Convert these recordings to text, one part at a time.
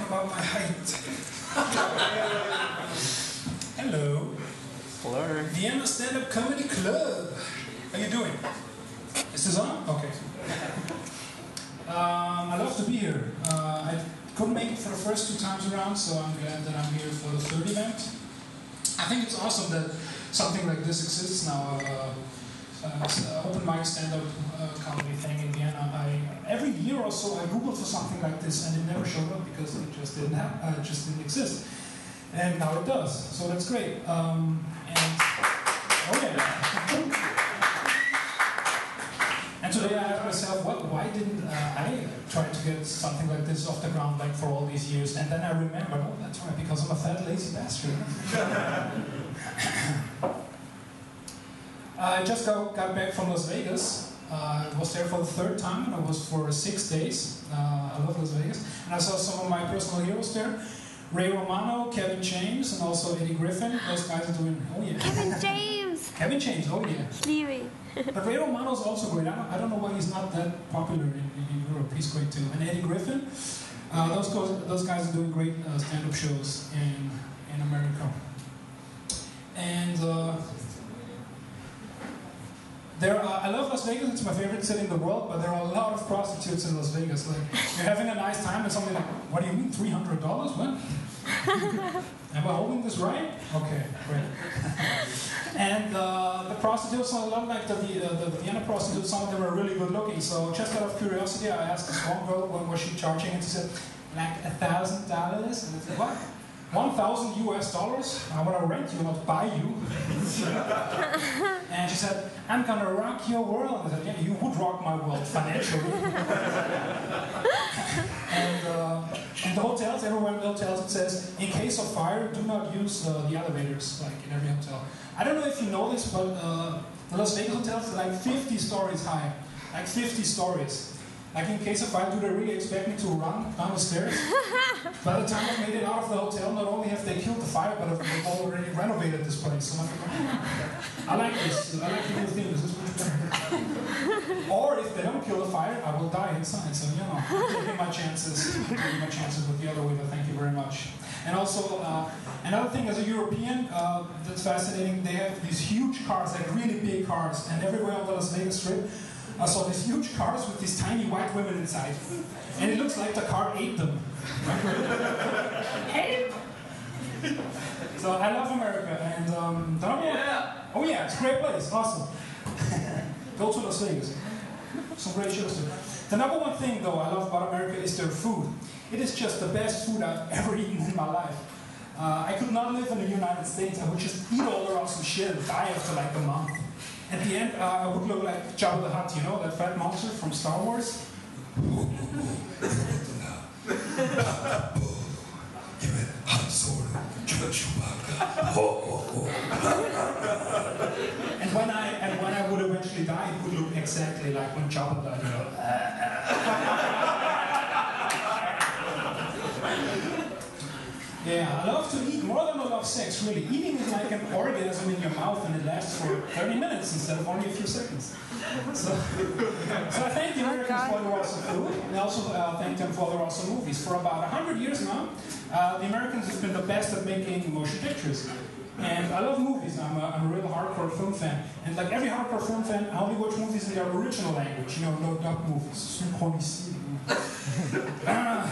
about my height. Hello. Hello. Vienna Stand-Up Comedy Club. How you doing? Is this on? Okay. I love to be here. I couldn't make it for the first 2 times around, so I'm glad that I'm here for the third event. I think it's awesome that something like this exists now. It's an open mic stand-up comedy thing in Vienna. Every year or so I googled for something like this and it never showed up because it just didn't exist. And now it does, so that's great. Oh yeah. And today I asked myself, why didn't I try to get something like this off the ground like for all these years? And then I remembered, oh that's right, because I'm a fat lazy bastard. I just got back from Las Vegas. I was there for the 3rd time, and I was for 6 days. I love Las Vegas. And I saw some of my personal heroes there. Ray Romano, Kevin James, and also Eddie Griffin. Those guys are doing, oh yeah. Kevin James! Kevin James, oh yeah. Sleepy. But Ray Romano's also great. I don't know why he's not that popular in Europe. He's great too. And Eddie Griffin, those guys are doing great stand-up shows in America. And I love Las Vegas, it's my favorite city in the world, but there are a lot of prostitutes in Las Vegas. Like, you're having a nice time and somebody like, what do you mean, $300? What? Am I holding this right? Okay, great. And the prostitutes are a lot like the Vienna prostitutes, some of them are really good looking. So just out of curiosity, I asked this one girl, what was she charging? And she said, like $1,000? And I said, what? $1,000 US? I want to rent you, not buy you. And she said, I'm gonna rock your world. I said, yeah, you would rock my world financially. And the hotels, everywhere in the hotels, it says, in case of fire, do not use the elevators, like in every hotel. I don't know if you know this, but the Las Vegas hotels are like 50 stories high. Like 50 stories. Like in case of fire, do they really expect me to run down the stairs? By the time I made it out of the hotel, not only have they killed the fire, but they've already renovated this place. So I'm like, I like this. I like the new thing. This is much better. Or if they don't kill the fire, I will die inside. So you know, I'm taking my chances. I'm taking my chances with the other way. But thank you very much. And also, another thing as a European that's fascinating, they have these huge cars, like really big cars, and everywhere on the Las Vegas Strip. I saw these huge cars with these tiny white women inside. And it looks like the car ate them. Help! So I love America. And the number one, oh yeah, it's a great place. Awesome. Go to Las Vegas. Some great shows there. The number one thing, though, I love about America is their food. It is just the best food I've ever eaten in my life. I could not live in the United States. I would just eat all the awesome shit and die after like a month. At the end, I would look like Jabba the Hutt, you know, that fat monster from Star Wars? And when I would eventually die, it would look exactly like when Jabba died, you know. Yeah, I love to eat more than I love sex, really. Eating is like an orgasm in your mouth and it lasts for 30 minutes instead of only a few seconds. So I thank the Americans for their awesome food, and I also thank them for their awesome movies. For about 100 years now, the Americans have been the best at making motion pictures. And I love movies. I'm a real hardcore film fan. And like every hardcore film fan, I only watch movies in their original language, you know, no dub movies.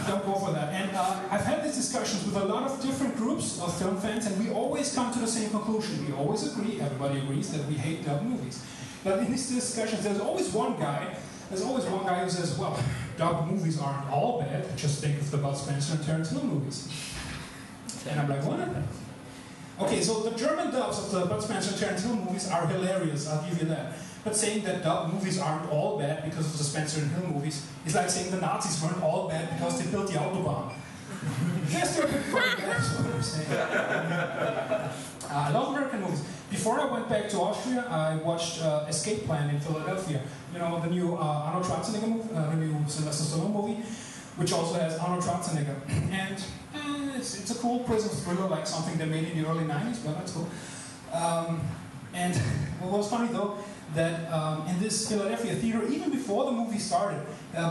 Don't go for that. And I've had these discussions with a lot of different groups of film fans, and we always come to the same conclusion. We always agree, everybody agrees, that we hate dub movies. But in these discussions, there's always one guy who says, well, dub movies aren't all bad, just think of the Bud Spencer and Tarantino movies. And I'm like, what? Okay, so the German dubs of the Bud Spencer and Tarantino movies are hilarious, I'll give you that. But saying that dub movies aren't all bad because of the Spencer and Hill movies is like saying the Nazis weren't all bad because they built the Autobahn. Yes, they're pretty bad, that's what I'm saying. I love American movies. Before I went back to Austria, I watched Escape Plan in Philadelphia. You know, the new Arnold Schwarzenegger movie, the new Sylvester Stallone movie, which also has Arnold Schwarzenegger. And it's a cool prison thriller, like something they made in the early 90s, but that's cool. And what was funny though, that in this Philadelphia theater, even before the movie started,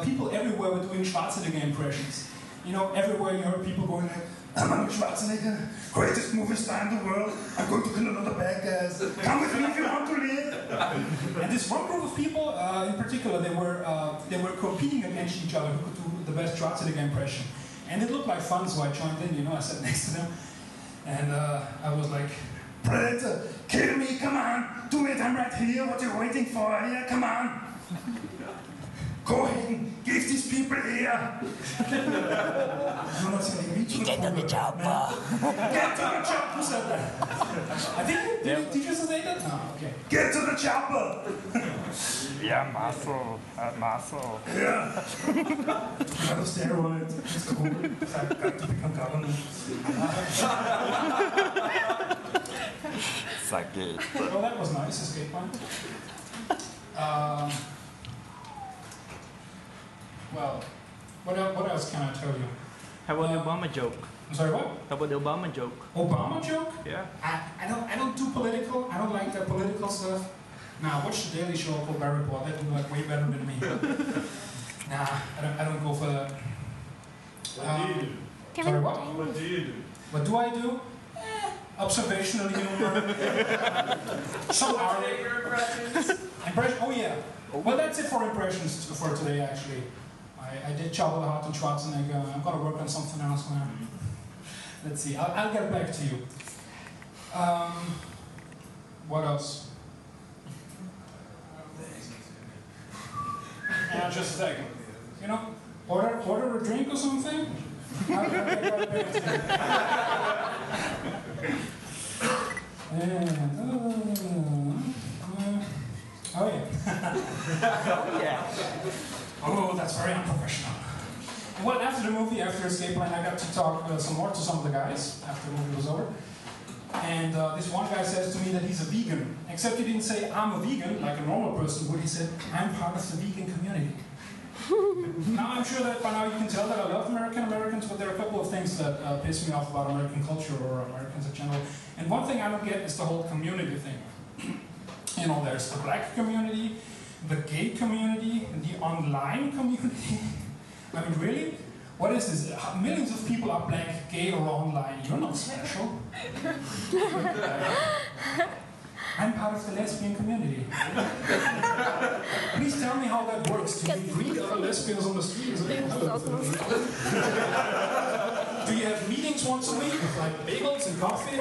people everywhere were doing Schwarzenegger impressions. you know, everywhere you heard people going like, I'm Arnold Schwarzenegger, greatest movie star in the world. I'm going to kill another bad guys. Come with me if you want to live. And this one group of people, in particular, they were competing against each other who could do the best Schwarzenegger impression. And it looked like fun, so I joined in. You know, I sat next to them, and I was like, Predator, kill me, come on, do it. I'm right here. What are you waiting for? Here, come on. Go ahead and give these people here. Get to the chopper. Get to the chopper. Who said that? I think did you just say that? No, okay. Get to the chopper. Yeah, muscle. Muscle. Yeah. Got a steroid. It's cool. I've got to become governor. Suck it. Well, that was nice. Escape plan. Well, what else can I tell you? How about the Obama joke? I'm sorry, what? How about the Obama joke? Obama joke? Yeah. I don't do political. I don't like that political stuff. Nah, watch the Daily Show called Barry Report. They do like way better than me. Nah, I don't go for that. Sorry, what? What do you do? What do I do? Observational humor. Some art. Impression. Oh yeah. Well, that's it for impressions for today. Actually, I did Jabba the Hutt and Schwarzenegger. I'm gonna work on something else now. Let's see. I'll get back to you. What else? Just a second. You know, order a drink or something. I'll get back to you. Oh yeah. Oh, that's very unprofessional. Well, after the movie, after Escape Plan, I got to talk some more to some of the guys after the movie was over. And this one guy says to me that he's a vegan. Except he didn't say, I'm a vegan, like a normal person would. He said, I'm part of the vegan community. Now, I'm sure that by now you can tell that I love Americans, but there are a couple of things that piss me off about American culture or Americans in general. And one thing I don't get is the whole community thing. You know, there's the black community, the gay community, and the online community. I mean, really? What is this? Millions of people are black, gay, or online. You're not special. I'm part of the lesbian community. Please tell me how that works. Do you greet other lesbians on the street? Do you have meetings once a week with like bagels and coffee?